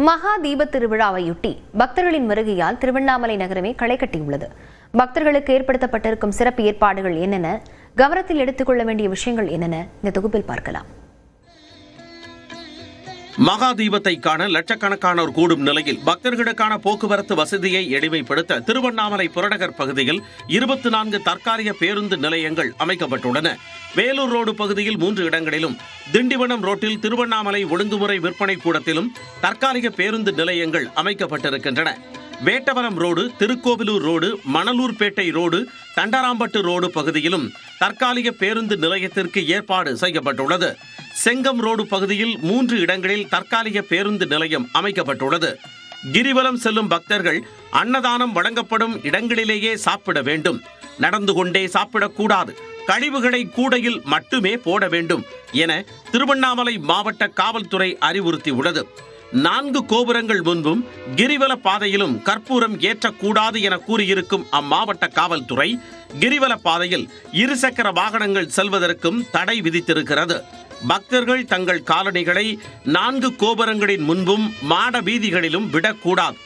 மகா தீப திருவிழாவையொட்டி பக்தர்களின் வருகையால் திருவண்ணாமலை நகரமே களை கட்டியுள்ளது. பக்தர்களுக்கு ஏற்படுத்தப்பட்டிருக்கும் சிறப்பு ஏற்பாடுகள் என்னென்ன, கவனத்தில் எடுத்துக்கொள்ள வேண்டிய விஷயங்கள் என்னென்ன, இந்த தொகுப்பில் பார்க்கலாம். மகா தீபத்தை காண லட்சக்கணக்கானோர் கூடும் நிலையில் பக்தர்களுக்கான போக்குவரத்து வசதியை எளிமைப்படுத்த திருவண்ணாமலை புறநகர் பகுதியில் 24 தற்காலிக பேருந்து நிலையங்கள் அமைக்கப்பட்டுள்ளன. வேலூர் ரோடு பகுதியில் 3 இடங்களிலும், திண்டிவனம் ரோட்டில் திருவண்ணாமலை ஒழுங்குமுறை விற்பனை கூடத்திலும் தற்காலிக பேருந்து நிலையங்கள் அமைக்கப்பட்டிருக்கின்றன. Vettavaram road, Thirukovilur road, Manalurpettai road, Thandarampattu road பகுதியிலும் தற்காலிக பேருந்து நிலையத்திற்கு ஏற்பாடு செய்யப்பட்டுள்ளது. செங்கம் ரோடு பகுதியில் 3 இடங்களில் தற்காலிக பேருந்து நிலையம் அமைக்கப்பட்டுள்ளது. கிரிவலம் செல்லும் பக்தர்கள் அன்னதானம் வழங்கப்படும் இடங்களிலேயே சாப்பிட வேண்டும். நடந்து கொண்டே சாப்பிடக்கூடாது. கழிவுகளை கூடையில் மட்டுமே போட வேண்டும் என திருவண்ணாமலை மாவட்ட காவல்துறை அறிவுறுத்தியுள்ளது. 4 கோபுரங்கள் முன்பும் கிரிவல பாதையிலும் கற்பூரம் ஏற்றக்கூடாது என கூறியிருக்கும் அம்மாவட்ட காவல்துறை கிரிவல பாதையில் 2 சக்கர வாகனங்கள் செல்வதற்கும் தடை விதித்திருக்கிறது. பக்தர்கள் தங்கள் காலணிகளை 4 கோபுரங்களின் முன்பும் மாட வீதிகளிலும் விடக்கூடாது.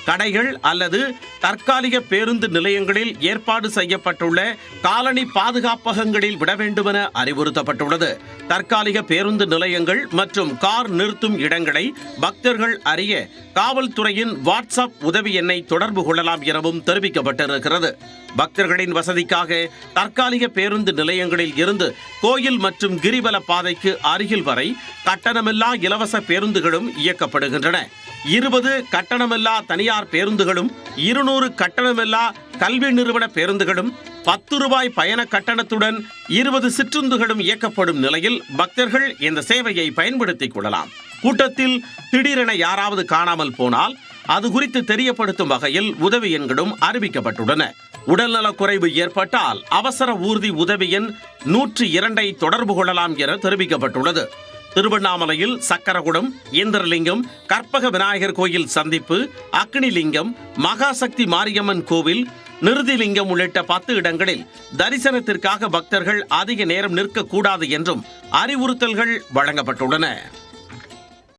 கடைகள் அல்லது தற்காலிக பேருந்து நிலையங்களில் ஏற்பாடு செய்யப்பட்டுள்ள காலனி பாதுகாப்பகங்களில் விட வேண்டுமென அறிவுறுத்தப்பட்டுள்ளது. தற்காலிக பேருந்து நிலையங்கள் மற்றும் கார் நிறுத்தும் இடங்களை பக்தர்கள் அறிய காவல்துறையின் வாட்ஸ்அப் உதவி எண்ணை தொடர்பு கொள்ளலாம் எனவும் தெரிவிக்கப்பட்டிருக்கிறது. பக்தர்களின் வசதிக்காக தற்காலிக பேருந்து நிலையங்களில் இருந்து கோயில் மற்றும் கிரிவல பாதைக்கு அருகில் வரை கட்டணமில்லா இலவச பேருந்துகளும் இயக்கப்படுகின்றன. 20 கட்டணமில்லா தனியார் பேருந்துகளும், 200 கட்டணமில்லா கல்வி நிறுவன பேருந்துகளும், 10 ரூபாய் பயண கட்டணத்துடன் 20 சிற்றுந்துகளும் இயக்கப்படும் நிலையில் பக்தர்கள் இந்த சேவையை பயன்படுத்திக் கொள்ளலாம். கூட்டத்தில் திடீரென யாராவது காணாமல் போனால் அது குறித்து தெரியப்படுத்தும் வகையில் உதவி எண்களும் அறிவிக்கப்பட்டுள்ளன. உடல்நலக் குறைவு ஏற்பட்டால் அவசர ஊர்தி உதவி எண் 102 தொடர்பு கொள்ளலாம் என தெரிவிக்கப்பட்டுள்ளது. திருவண்ணாமலையில் சக்கரகுடம், இந்திரலிங்கம், கற்பக விநாயகர் கோயில் சந்திப்பு, அக்னிலிங்கம், மகாசக்தி மாரியம்மன் கோவில், நிருதிலிங்கம் உள்ளிட்ட 10 இடங்களில் தரிசனத்திற்காக பக்தர்கள் அதிக நேரம் நிற்கக்கூடாது என்றும் அறிவுறுத்தல்கள் வழங்கப்பட்டுள்ளன.